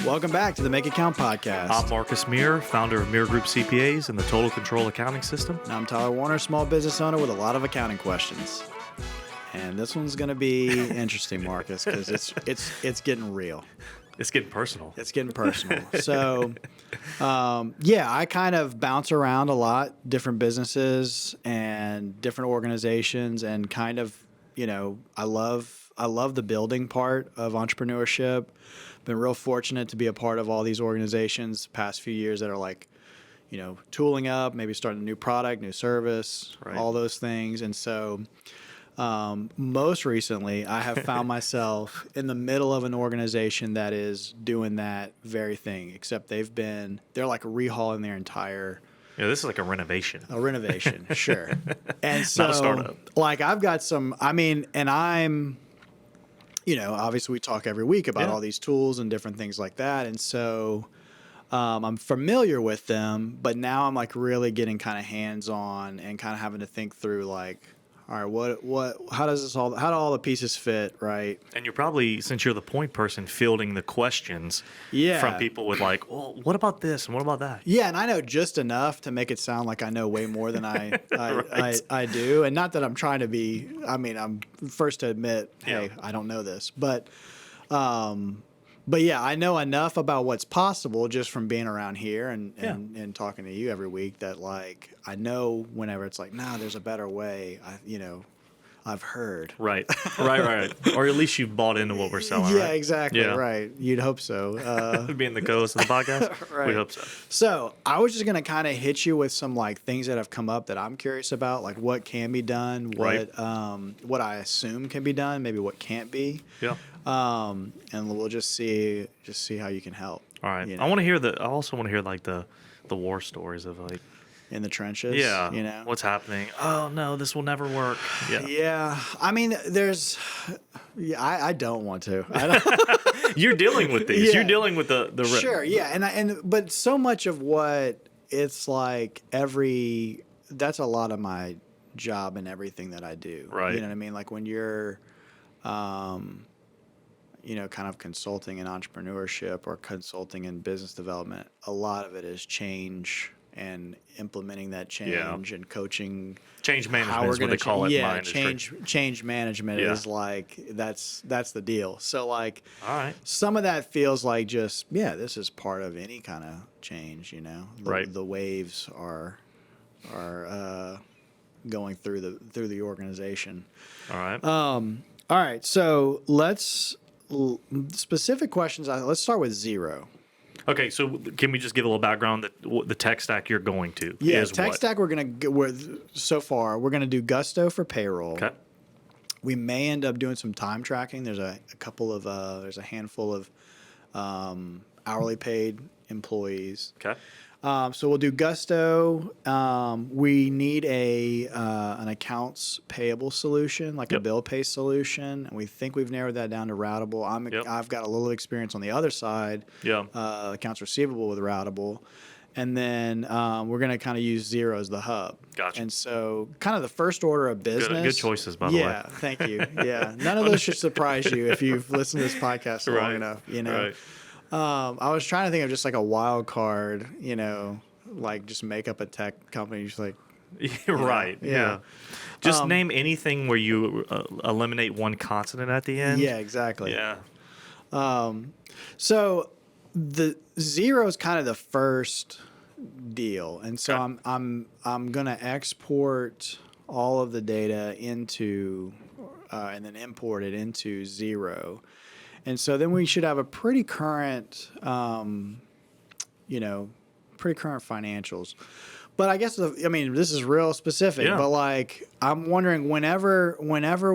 Welcome back to the Make It Count podcast. I'm Marcus Mire, founder of Mire Group CPAs and the Total Control Accounting System. And I'm Tyler Warner, small business owner with a lot of accounting questions. And this one's going to be interesting, Marcus, because it's getting real. It's getting personal. It's getting personal. So, I kind of bounce around a lot, different businesses and different organizations, and kind of, I love the building part of entrepreneurship. Been real fortunate to be a part of all these organizations the past few years that are like, tooling up, maybe starting a new product, new service, right, all those things. And so most recently, I have found myself in the middle of an organization that is doing that very thing, except they're like rehauling their entire... Yeah, this is like a renovation. A renovation, sure. And so, not a startup. Like, I've got some, and I'm, obviously we talk every week about all these tools and different things like that. And so I'm familiar with them, but now I'm like really getting kind of hands-on and kind of having to think through like, all right, how do all the pieces fit, right? And you're probably, since you're the point person, fielding the questions from people with like, well, what about this and what about that? Yeah, and I know just enough to make it sound like I know way more than I Right. I do. And not that I'm trying to be, I'm first to admit, hey, I don't know this. But yeah, I know enough about what's possible just from being around here and talking to you every week that like I know whenever it's like, nah, there's a better way. I've heard. Right. Or at least you've bought into what we're selling. Yeah, right? exactly. Yeah. Right. You'd hope so. Being the co-host of the podcast, right. We hope so. So I was just gonna kind of hit you with some like things that have come up that I'm curious about, like what can be done, what I assume can be done, maybe what can't be. Yeah. And we'll just see how you can help. All right. I also want to hear like the war stories of like in the trenches. Yeah. What's happening? Oh no, this will never work. Yeah. Yeah. I don't want to. You're dealing with these. Yeah. You're dealing with the Sure. Yeah. But so much of what it's like that's a lot of my job and everything that I do. Right. You know what I mean? Like when you're, kind of consulting in entrepreneurship or consulting in business development, a lot of it is change and implementing that change and coaching. Change management is what they call it in my industry. Change management is like, that's the deal. So like, all right, some of that feels like just, this is part of any kind of change, Right. The waves are going through the organization. All right. All right. So specific questions. Let's start with zero. Okay, so can we just give a little background that the tech stack you're going to is tech what? stack so far we're gonna do Gusto for payroll. Okay. We may end up doing some time tracking. There's a handful of hourly paid employees. Okay. So we'll do Gusto. We need an accounts payable solution, like a bill pay solution, and we think we've narrowed that down to Routable. I've got a little experience on the other side, accounts receivable with Routable, and then we're going to kind of use Xero as the hub. Gotcha. And so, kind of the first order of business. Good choices, by the way. Yeah, thank you. Yeah, none of those should surprise you if you've listened to this podcast long enough. Right. I was trying to think of just like a wild card, like just make up a tech company. Just like, right. Yeah. Just name anything where you eliminate one consonant at the end. Yeah, exactly. Yeah. So the Xero is kind of the first deal, and so I'm gonna export all of the data into and then import it into Xero. And so then we should have a pretty current, financials. But I guess, this is real specific. But like, I'm wondering whenever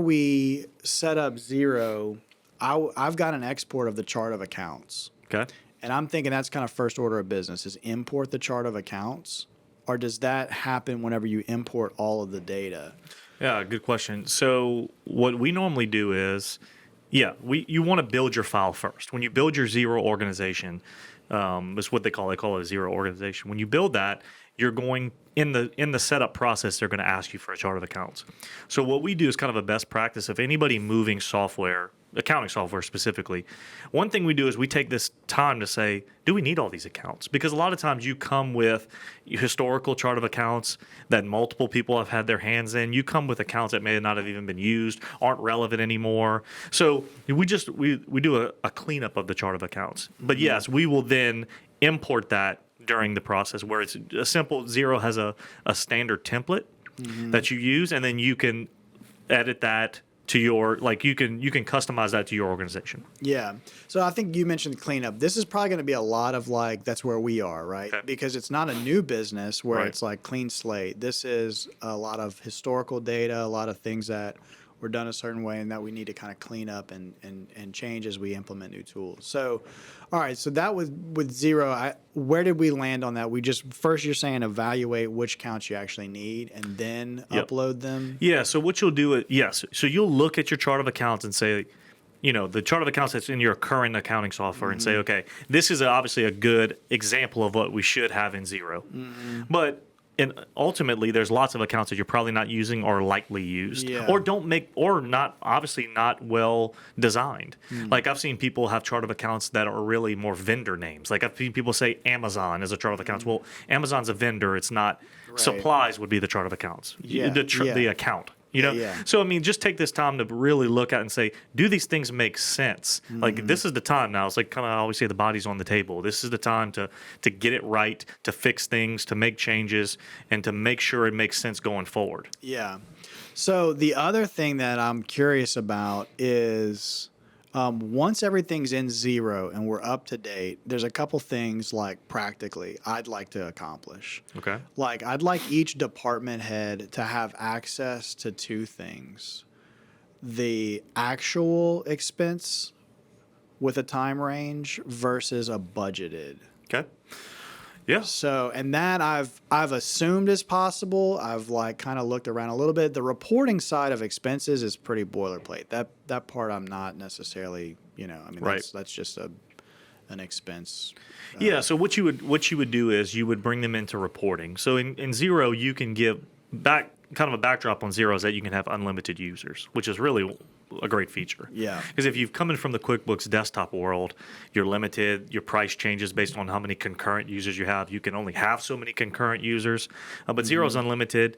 we set up Xero, I've got an export of the chart of accounts. Okay. And I'm thinking that's kind of first order of business is import the chart of accounts, or does that happen whenever you import all of the data? Yeah, good question. So what we normally do is, you want to build your file first. When you build your Xero organization, that's what they call it a Xero organization. When you build that, you're going in the setup process, they're going to ask you for a chart of accounts. So what we do is kind of a best practice of anybody moving software, accounting software specifically. One thing we do is we take this time to say, do we need all these accounts? Because a lot of times you come with historical chart of accounts that multiple people have had their hands in. You come with accounts that may not have even been used, aren't relevant anymore. So we do a cleanup of the chart of accounts. But yes, we will then import that during the process, where it's a simple Xero has a standard template that you use, and then you can edit that to your, like, you can customize that to your organization. Yeah. So I think you mentioned cleanup. This is probably going to be a lot of, like, that's where we are, right? Okay. Because it's not a new business where Right. it's like clean slate. This is a lot of historical data, a lot of things that were done a certain way and that we need to kind of clean up and change as we implement new tools. So, all right. So that was with Xero. Where did we land on that? We just, first you're saying evaluate which counts you actually need and then Yep. upload them? Yeah. So what you'll do is, yes. So you'll look at your chart of accounts and say, the chart of accounts that's in your current accounting software and say, okay, this is obviously a good example of what we should have in Xero. But and ultimately, there's lots of accounts that you're probably not using or lightly used, Yeah. or don't make, or not, obviously not well designed. Like, I've seen people have chart of accounts that are really more vendor names. Like, I've seen people say Amazon as a chart of accounts. Well, Amazon's a vendor. It's not. Right. Supplies would be the chart of accounts. Yeah, The account. Yeah. So I mean, just take this time to really look at and say, do these things make sense? Like, this is the time now. It's like, kind of, I always say, the body's on the table. This is the time to get it right, to fix things, to make changes, and to make sure it makes sense going forward. Yeah. So the other thing that I'm curious about is once everything's in Xero and we're up to date, there's a couple things, like, practically I'd like to accomplish. Okay. Like, I'd like each department head to have access to two things: the actual expense with a time range versus a budgeted. Okay. Yeah. So, and that I've assumed is possible. I've, like, kind of looked around a little bit. The reporting side of expenses is pretty boilerplate. That part I'm not necessarily, I mean, Right. that's just an expense. Yeah. So what you would do is you would bring them into reporting. So in Xero, you can give back kind of a backdrop on Xero is that you can have unlimited users, which is really a great feature. Yeah. Because if you've come in from the QuickBooks desktop world, you're limited. Your price changes based on how many concurrent users you have. You can only have so many concurrent users. But Xero's unlimited,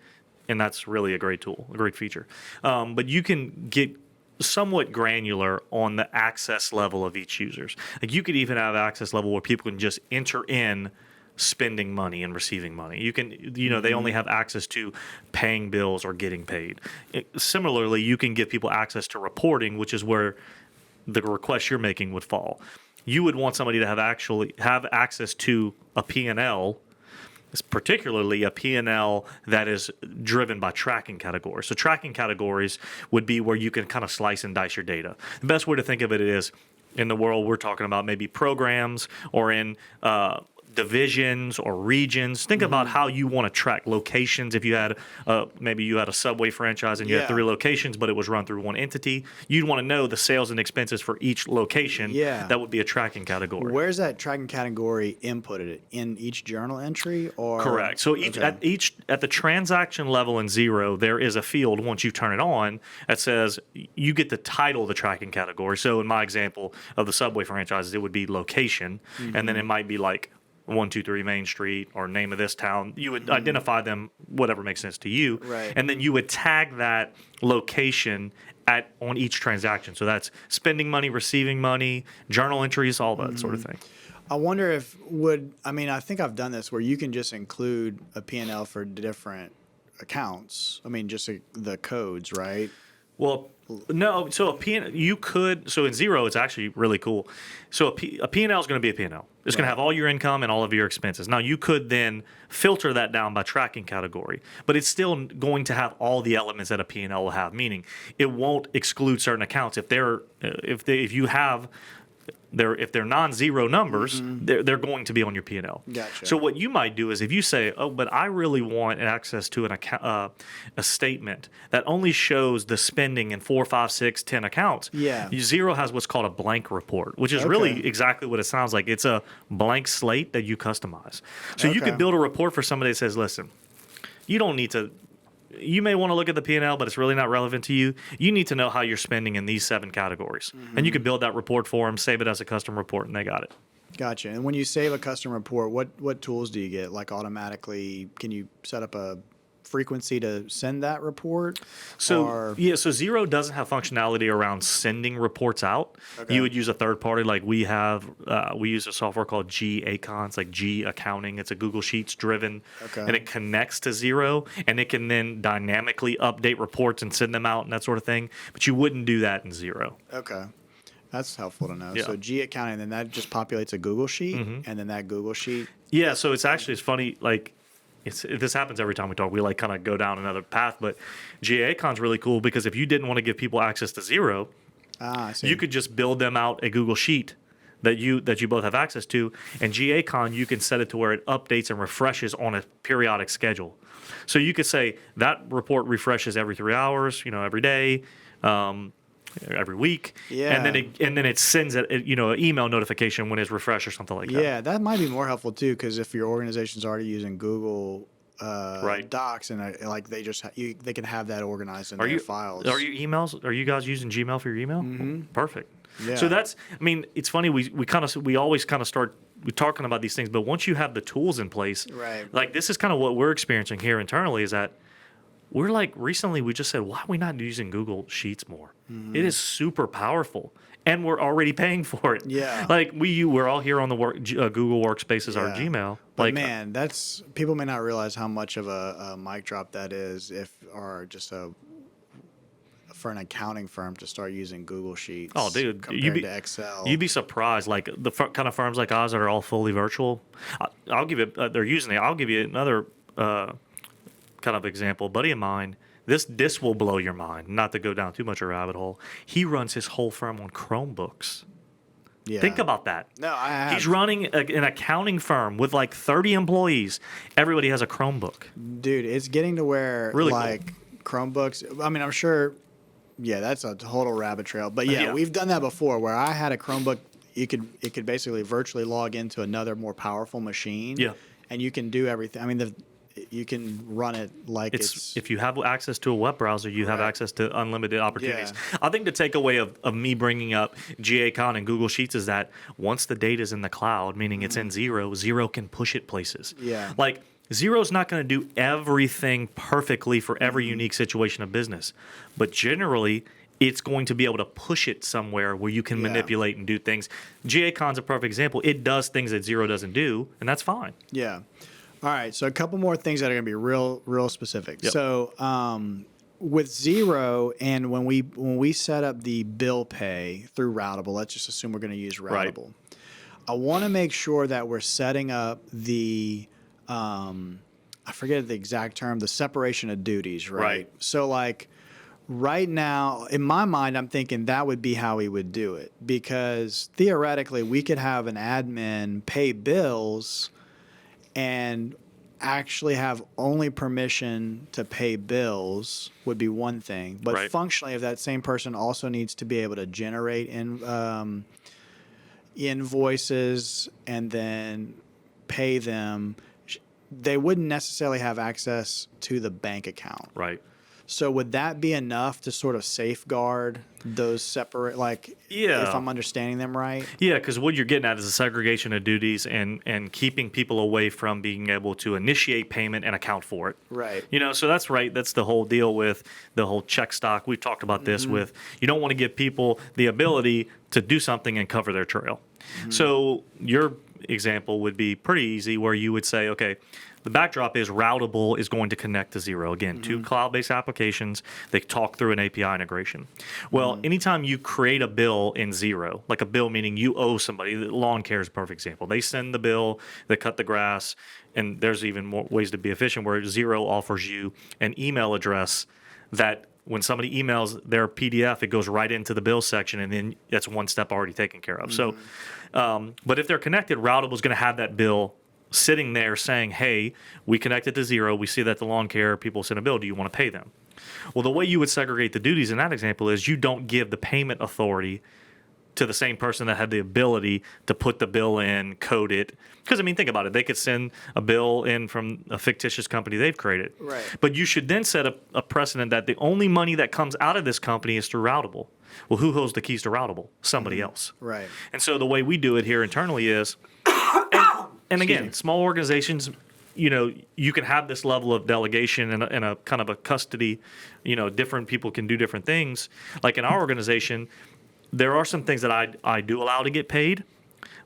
and that's really a great tool, a great feature. But you can get somewhat granular on the access level of each users. Like, you could even have access level where people can just enter in spending money and receiving money. You can, they only have access to paying bills or getting paid. Similarly, you can give people access to reporting, which is where the request you're making would fall. You would want somebody to have access to a P&L, particularly a P&L that is driven by tracking categories. So tracking categories would be where you can kind of slice and dice your data. The best way to think of it is, in the world we're talking about, maybe programs or in divisions or regions. Think about how you want to track locations. If you had maybe you had a Subway franchise and you had 3 locations, but it was run through one entity, you'd want to know the sales and expenses for each location. Yeah. That would be a tracking category. Where's that tracking category inputted? In each journal entry, or? Correct. So at the transaction level in Xero, there is a field once you turn it on that says you get the title of the tracking category. So in my example of the Subway franchises, it would be location, and then it might be like 123 Main Street or name of this town. You would identify them, whatever makes sense to you, Right. and then you would tag that location on each transaction. So that's spending money, receiving money, journal entries, all that sort of thing. I wonder if I think I've done this where you can just include a P&L for different accounts. I mean, just the codes, right? Well, no. So you could. So in Xero, it's actually really cool. So a P&L is going to be a P&L. It's going to have all your income and all of your expenses. Now, you could then filter that down by tracking category, but it's still going to have all the elements that a P&L will have. Meaning, it won't exclude certain accounts if you have if they're non-zero numbers, they're going to be on your P&L. Gotcha. So what you might do is if you say, oh, but I really want access to an account, a statement that only shows the spending in 4, 5, 6, 10 accounts. Yeah. Xero has what's called a blank report, which is Okay. really exactly what it sounds like. It's a blank slate that you customize. So you Okay. could build a report for somebody that says, listen, you don't need to. You may want to look at the P&L, but it's really not relevant to you. You need to know how you're spending in these 7 categories. And you can build that report for them, save it as a custom report, and they got it. Gotcha. And when you save a custom report, what tools do you get? Like automatically, can you set up a frequency to send that report? So Or- so Xero doesn't have functionality around sending reports out. Okay. You would use a third party like we have. We use a software called G-Acon. It's like G Accounting. It's a Google Sheets driven, Okay. and it connects to Xero, and it can then dynamically update reports and send them out and that sort of thing. But you wouldn't do that in Xero. Okay. That's helpful to know. Yeah. So G accounting, then that just populates a Google sheet, and then that Google sheet. Yeah, so it's funny. Like, this happens every time we talk. We like kind of go down another path, but GACon's really cool because if you didn't want to give people access to Xero, I see. you could just build them out a Google Sheet that you both have access to, and GACon you can set it to where it updates and refreshes on a periodic schedule. So you could say that report refreshes every 3 hours, every day. Every week, Yeah. and then it sends an email notification when it's refreshed or something like that. Yeah, that might be more helpful too, because if your organization's already using Google Right. Docs, and like they just they can have that organized in Are their you files. Are you emails? Are you guys using Gmail for your email? Perfect. Yeah. So it's funny. We always kind of start talking about these things, but once you have the tools in place, Right. like this is kind of what we're experiencing here internally is that we're like recently we just said, why are we not using Google Sheets more? It is super powerful. And we're already paying for it. Yeah. Like we're all here on the Google Workspace as our Yeah. Gmail. But Like, man, that's people may not realize how much of a mic drop that is for an accounting firm to start using Google Sheets. Oh, dude, compared to Excel. You'd be surprised, like the kind of firms like ours that are all fully virtual. I'll give you. They're using it. I'll give you another kind of example. A buddy of mine. This will blow your mind. Not to go down too much a rabbit hole. He runs his whole firm on Chromebooks. Yeah. Think about that. No, I have. He's running an accounting firm with like 30 employees. Everybody has a Chromebook. Dude, it's getting to where Really cool. like Chromebooks. I mean, I'm sure. Yeah, that's a total rabbit trail. But yeah, Yeah. we've done that before. Where I had a Chromebook, it could basically virtually log into another more powerful machine. Yeah. And you can do everything. I mean, you can run it like it's If you have access to a web browser, you have Right. access to unlimited opportunities. Yeah. I think the takeaway of me bringing up GACon and Google Sheets is that once the data is in the cloud, meaning it's in Xero can push it places. Yeah. Like Xero's not going to do everything perfectly for every unique situation of business, but generally it's going to be able to push it somewhere where you can Yeah. manipulate and do things. GACon's a perfect example. It does things that Xero doesn't do, and that's fine. Yeah. All right. So a couple more things that are going to be real specific. Yep. So with Xero, and when we set up the bill pay through Routable, let's just assume we're going to use Right. Routable. I want to make sure that we're setting up the I forget the exact term, the separation of duties, right? Right. So like right now, in my mind, I'm thinking that would be how we would do it, because theoretically we could have an admin pay bills and actually have only permission to pay bills would be one thing. But Right. functionally, if that same person also needs to be able to generate invoices and then pay them, they wouldn't necessarily have access to the bank account. Right. So would that be enough to sort of safeguard those separate, like, Yeah. if I'm understanding them right? Yeah, because what you're getting at is a segregation of duties and keeping people away from being able to initiate payment and account for it. Right. So that's right. That's the whole deal with the whole check stock. We've talked about this with you don't want to give people the ability to do something and cover their trail. So your example would be pretty easy where you would say, okay, the backdrop is Routable is going to connect to Xero. Again, two cloud-based applications. They talk through an API integration. Well, anytime you create a bill in Xero, like a bill meaning you owe somebody, lawn care is a perfect example. They send the bill, they cut the grass, and there's even more ways to be efficient where Xero offers you an email address that when somebody emails their PDF, it goes right into the bill section, and then that's one step already taken care of. So, but if they're connected, Routable is going to have that bill sitting there saying, hey, we connected to Xero. We see that the lawn care people sent a bill. Do you want to pay them? Well, the way you would segregate the duties in that example is you don't give the payment authority to the same person that had the ability to put the bill in, code it. Because, I mean, think about it. They could send a bill in from a fictitious company they've created. Right. But you should then set a precedent that the only money that comes out of this company is through Routable. Well, who holds the keys to Routable? Somebody else. Right. And so the way we do it here internally is, and again, small organizations, you know, you can have this level of delegation and a kind of a custody, you know, different people can do different things. Like in our organization, there are some things that I do allow to get paid,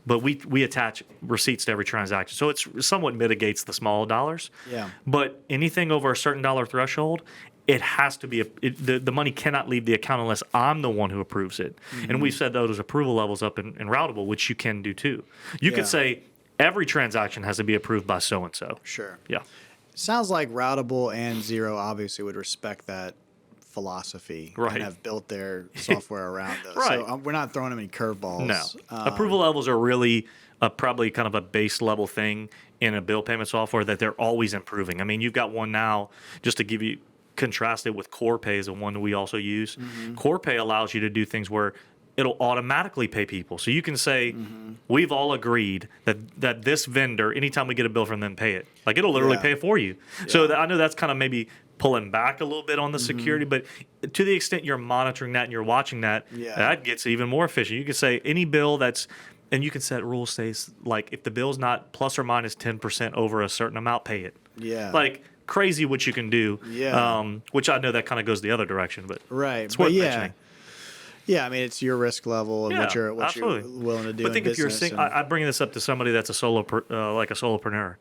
but we attach receipts to every transaction. So it somewhat mitigates the small dollars. Yeah. But anything over a certain dollar threshold, it has to be, the money cannot leave the account unless I'm the one who approves it. And we've set those approval levels up in Routable, which you can do too. You could say every transaction has to be approved by so-and-so. Sure. Yeah. Sounds like Routable and Xero obviously would respect that philosophy Right. and have built their software around those. Right. So we're not throwing them any curveballs. No. Approval levels are really probably kind of a base level thing in a bill payment software that they're always improving. I mean, you've got one now, just to give you, contrast it with CorePay is the one that we also use. CorePay allows you to do things where it'll automatically pay people. So you can say, we've all agreed that this vendor, anytime we get a bill from them, pay it. Like it'll literally pay it for you. So I know that's kind of maybe pulling back a little bit on the security, but to the extent you're monitoring that and you're watching that, that gets even more efficient. You can say any bill and you can set rules, say like if the bill's not plus or minus 10% over a certain amount, pay it. Yeah. Like crazy what you can do. Yeah. Which I know that kind of goes the other direction, but Right. it's worth But mentioning. Yeah, I mean, it's your risk level and Yeah, what you're absolutely. willing to do. But think in if you're business I bring this up to somebody that's like a solopreneur.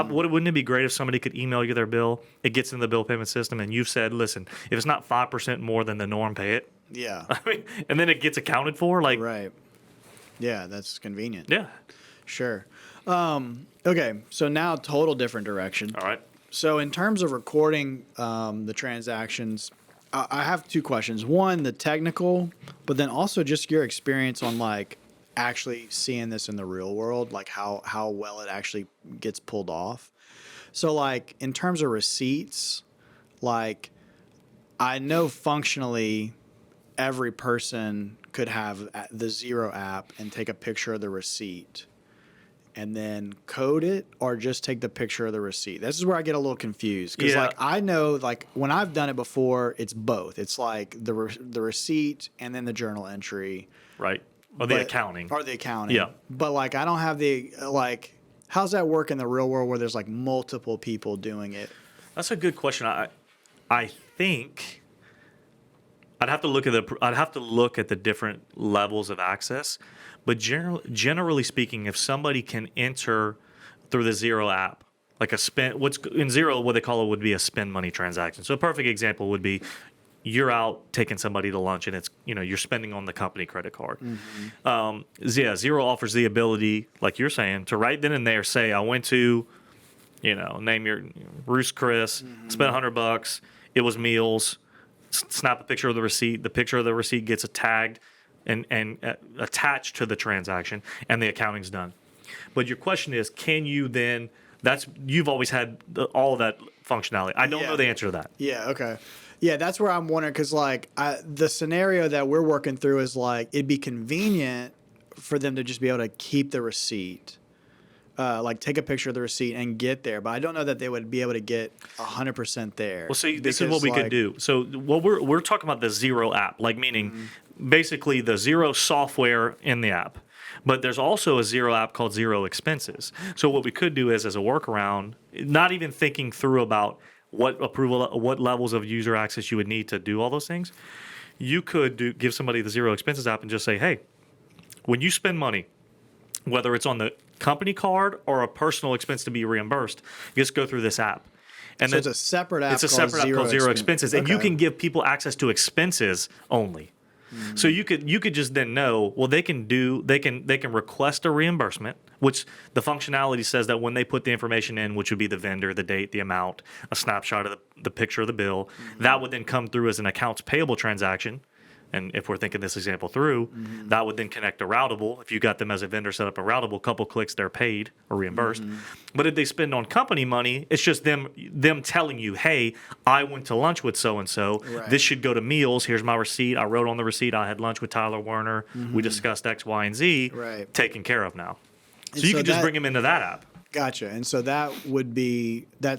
Wouldn't it be great if somebody could email you their bill? It gets in the bill payment system, and you've said, "Listen, if it's not 5% more than the norm, pay it." Yeah. I mean, and then it gets accounted for. Like, Right. Yeah, that's convenient. yeah. Sure. Okay, so now total different direction. All right. So in terms of recording the transactions, I have two questions. One, the technical, but then also just your experience on like actually seeing this in the real world, like how well it actually gets pulled off. So like in terms of receipts, like I know functionally every person could have the Xero app and take a picture of the receipt and then code it or just take the picture of the receipt. This is where I get a little confused because Yeah. like I know like when I've done it before, it's both. It's like the receipt and then the journal entry. Right. Or the But- accounting. Or the accounting. Yeah. But like I don't have the like how's that work in the real world where there's like multiple people doing it? That's a good question. I think I'd have to look at the different levels of access, but generally speaking, if somebody can enter through the Xero app, like a spend, what's in Xero, what they call it would be a spend money transaction. So a perfect example would be you're out taking somebody to lunch and it's you're spending on the company credit card. Xero offers the ability, like you're saying, to right then and there say I went to name your Roost Chris, spent $100. It was meals. Snap a picture of the receipt. The picture of the receipt gets tagged and attached to the transaction, and the accounting's done. But your question is, can you then? You've always had all of that functionality. I don't know the answer to that. Yeah. Okay. Yeah, that's where I'm wondering because like the scenario that we're working through is like it'd be convenient for them to just be able to keep the receipt. Like take a picture of the receipt and get there, but I don't know that they would be able to get 100% there. Well, see, this is what we could do. So, what we're talking about the Xero app, like meaning basically the Xero software in the app. But there's also a Xero app called Xero Expenses. So, what we could do is, as a workaround, not even thinking through about what levels of user access you would need to do all those things, you could give somebody the Xero Expenses app and just say, hey, when you spend money, whether it's on the company card or a personal expense to be reimbursed, you just go through this app. And so it's a separate app. It's a separate app called Xero Expenses, and you Okay. can give people access to expenses only. So you could just then know, well, they can request a reimbursement, which the functionality says that when they put the information in, which would be the vendor, the date, the amount, a snapshot of the picture of the bill, that would then come through as an accounts payable transaction. And if we're thinking this example through, that would then connect to routable. If you got them as a vendor set up a routable, couple clicks, they're paid or reimbursed. But if they spend on company money, it's just them telling you, hey, I went to lunch with so-and-so. Right. This should go to meals. Here's my receipt. I wrote on the receipt, I had lunch with Tyler Werner. We discussed X, Y, and Z. Right. Taken care of now. And So you so can just that- bring them into that app. Gotcha. And so that would be, that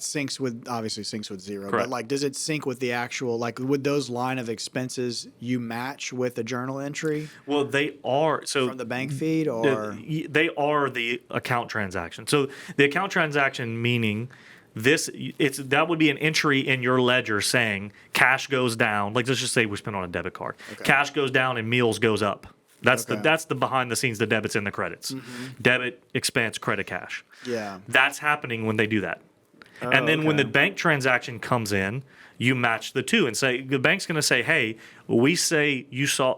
obviously syncs with Xero. Correct. But like, does it sync with the actual, like, would those line of expenses you match with the journal entry Well, they are. So from the bank feed, or? they are the account transaction. So the account transaction meaning that would be an entry in your ledger saying cash goes down. Like, let's just say we spent on a debit card. Okay. Cash goes down and meals goes up. That's Okay. that's the behind the scenes, the debits and the credits. Debit, expense, credit, cash. Yeah. That's happening when they do that. And then when the okay. bank transaction comes in, you match the two and say the bank's going to say, "Hey, we saw you spent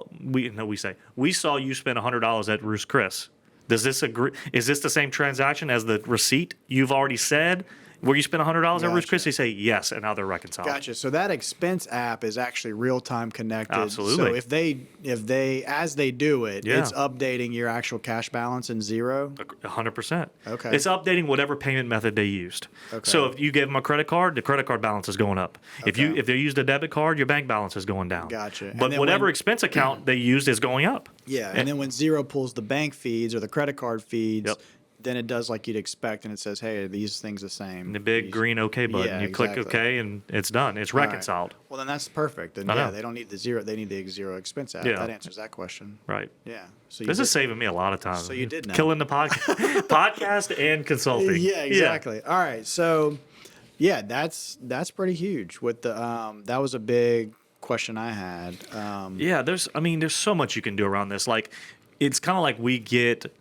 $100 at Ruth's Chris. Does this agree? Is this the same transaction as the receipt you've already said where you spent $100 at Ruth's Chris?" Gotcha. They say yes, and now they're reconciled. Gotcha. So that expense app is actually real time connected. Absolutely. So if they as they do it, Yeah. it's updating your actual cash balance in Xero. 100%. Okay. It's updating whatever payment method they used. Okay. So if you gave them a credit card, the credit card balance is going up. If Okay. they used a debit card, your bank balance is going down. Gotcha. And But then whatever when- expense account they used is going up. Yeah. And then when Xero pulls the bank feeds or the credit card feeds, Yep. then it does like you'd expect, and it says, "Hey, are these things the same?" The big These- green OK button. Yeah, you click exactly. OK and it's done. It's All right. reconciled. Well, then that's perfect. And I yeah, know. they don't need the Xero. They need the Xero expense app. Yeah. That answers that question. Right. Yeah. So This did- is saving me a lot of time. So you did know. Killing the podcast and consulting. Yeah, exactly. All right. So, yeah, that's pretty huge. With the that was a big question I had. Yeah, there's so much you can do around this. Like, it's kind of like we get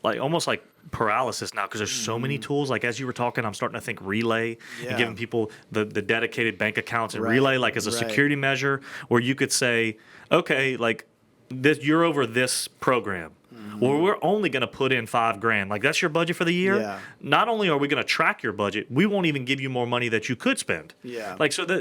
like almost like paralysis now because there's so many tools. Like as you were talking, I'm starting to think Relay Yeah. and giving people the dedicated bank accounts and Right, Relay like as a right. security measure where you could say, okay, like this, you're over this program. Or we're only going to put in $5,000. Like that's your budget for the year. Yeah. Not only are we going to track your budget, we won't even give you more money that you could spend. Yeah. Like so that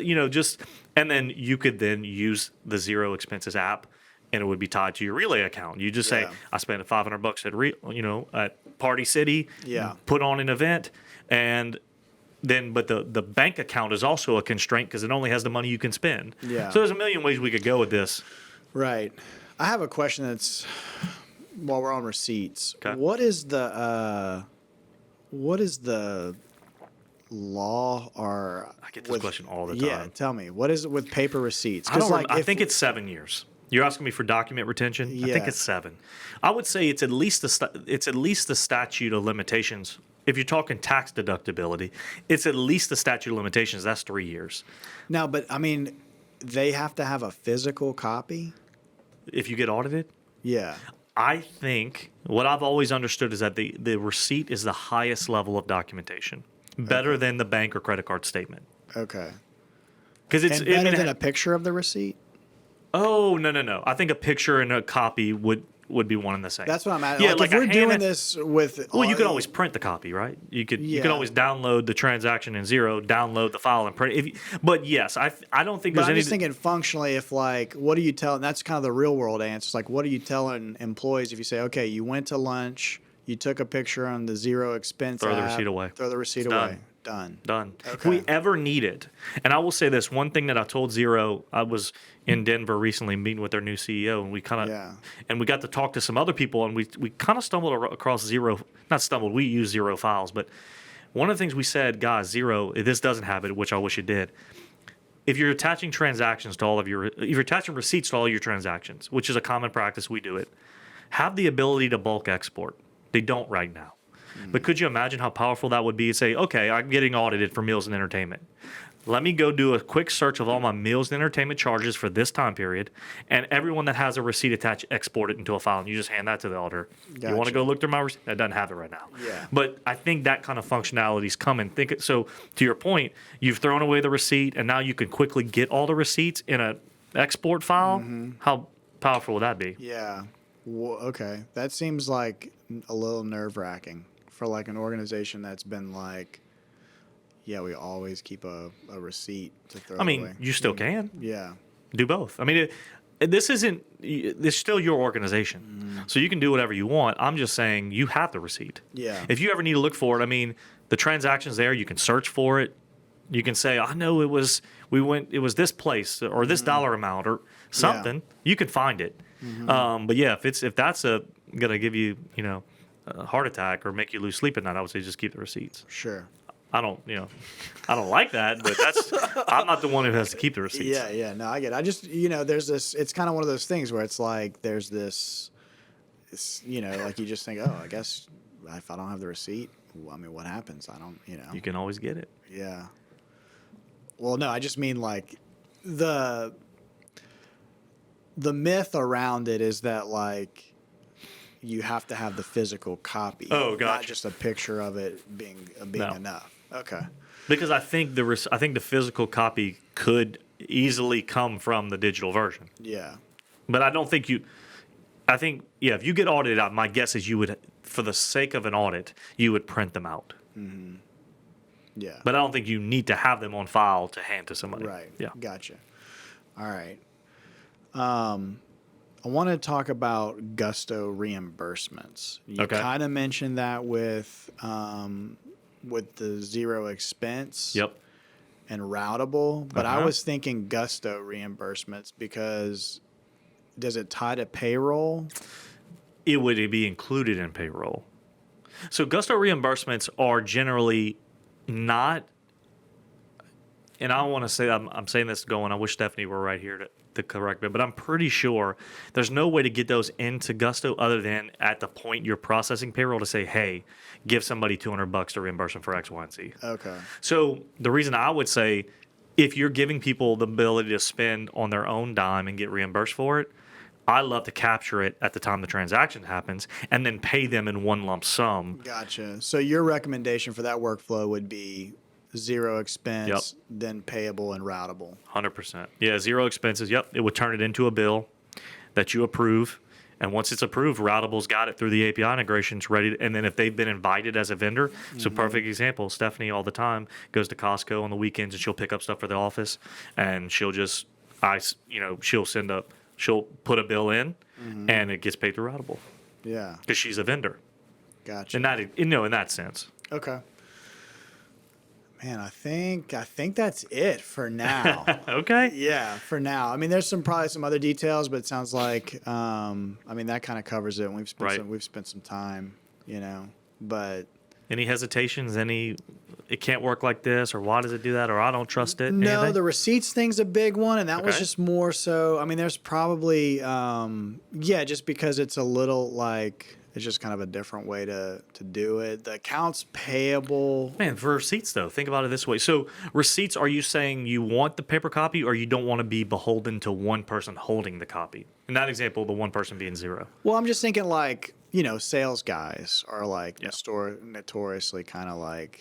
and then you could then use the Xero Expenses app, and it would be tied to your Relay account. You just say, Yeah. I spent $500 at Party City. Yeah. Put on an event, and then but the bank account is also a constraint because it only has the money you can spend. Yeah. So there's a million ways we could go with this. Right. I have a question that's while we're on receipts. Okay. What is the law or I get this question all the time. Yeah, tell me. What is it with paper receipts? I don't. like I if- think it's 7 years. You're asking me for document retention. I think Yeah. it's 7. I would say it's at least the statute of limitations. If you're talking tax deductibility, it's at least the statute of limitations. That's 3 years. now, but I mean, they have to have a physical copy. If you get audited, Yeah. I think what I've always understood is that the receipt is the highest level of documentation, better than the bank or credit card statement. Okay. Because it's And better than a picture of the receipt. Oh no! I think a picture and a copy would be one and the same. That's what I'm at. Yeah, like like if we're a doing hand- this with. Well, you could always print the copy, right? You could Yeah. always download the transaction in Xero, download the file and print it. But yes, I don't think But there's I'm any. just thinking functionally, if like, what do you tell? And that's kind of the real world answer. It's like, what are you telling employees if you say, okay, you went to lunch, you took a picture on the Xero expense Throw the app, receipt away. Throw the receipt It's away. Done. Done. Okay. If we ever need it, and I will say this one thing that I told Xero, I was in Denver recently meeting with their new CEO, and we kind of Yeah. and we got to talk to some other people, and we kind of stumbled across Xero. Not stumbled. We use Xero files, but one of the things we said, guys, Xero, this doesn't have it, which I wish it did. If you're attaching transactions to if you're attaching receipts to all your transactions, which is a common practice, we do it. Have the ability to bulk export. They don't right now. But could you imagine how powerful that would be to say, okay, I'm getting audited for meals and entertainment. Let me go do a quick search of all my meals and entertainment charges for this time period, and everyone that has a receipt attached, export it into a file, and you just hand that to the auditor. You want Gotcha. to go look through my receipt? That doesn't have it right now. Yeah. But I think that kind of functionality is coming. So to your point, you've thrown away the receipt, and now you can quickly get all the receipts in a export file. Mm-hmm. How powerful would that be? Yeah. Well, okay. That seems like a little nerve-wracking for like an organization that's been like, yeah, we always keep a receipt to throw I mean, away. you still can Yeah. do both. I mean, this isn't. It's still your organization, so you can do whatever you want. I'm just saying you have the receipt. Yeah. If you ever need to look for it, I mean, the transaction's there. You can search for it. You can say, I know it was. It was this place or this dollar amount or something. You can find it. But yeah, if that's gonna give you a heart attack or make you lose sleep at night, I would say just keep the receipts. Sure. I don't like that, but I'm not the one who has to keep the receipts. Yeah. No, I get it. I just, there's this, it's kind of one of those things where it's like, there's this, like you just think, oh, I guess if I don't have the receipt, well, I mean, what happens? I don't, You can always get it. Yeah. Well, no, I just mean like the myth around it is that like you have to have the physical copy. Oh, gotcha. Not just a picture of it being No. enough. Okay. Because I think the physical copy could easily come from the digital version. Yeah. But I don't think I think if you get audited out, my guess is you would, for the sake of an audit, you would print them out. Mm-hmm. Yeah. But I don't think you need to have them on file to hand to somebody. Right. Yeah. Gotcha. All right. I want to talk about Gusto reimbursements. You Okay. kind of mentioned that with the zero expense. Yep. And routable, but I Uh-huh. was thinking Gusto reimbursements because does it tie to payroll? It would be included in payroll. So Gusto reimbursements are generally not, and I don't want to say I'm saying this going. I wish Stephanie were right here to correct me, but I'm pretty sure there's no way to get those into Gusto other than at the point you're processing payroll to say, hey, give somebody $200 to reimburse them for X, Y, and Z. Okay. So the reason I would say, if you're giving people the ability to spend on their own dime and get reimbursed for it, I love to capture it at the time the transaction happens and then pay them in one lump sum. Gotcha. So your recommendation for that workflow would be zero expense, then payable and routable. 100%. Yeah, zero expenses. Yep. It would turn it into a bill that you approve. And once it's approved, Routable's got it through the API integrations ready. And then if they've been invited as a vendor, so perfect example, Stephanie all the time goes to Costco on the weekends and she'll pick up stuff for the office and she'll just, she'll put a bill in and it gets paid through Routable Yeah. because she's a vendor. Gotcha. In that sense. Okay. Man, I think that's it for now. Okay. Yeah, for now. I mean, there's probably some other details, but it sounds like that kind of covers it. And we've spent some time, But Any hesitations? It can't work like this, or why does it do that, or I don't trust it? no, anything? the receipts thing's a big one, and that was Okay. just more so. I mean, there's probably just because it's a little like it's just kind of a different way to do it. The accounts payable. Man, for receipts though, think about it this way. So receipts, are you saying you want the paper copy, or you don't want to be beholden to one person holding the copy? In that example, the one person being zero. Well, I'm just thinking like sales guys are like notoriously kind of like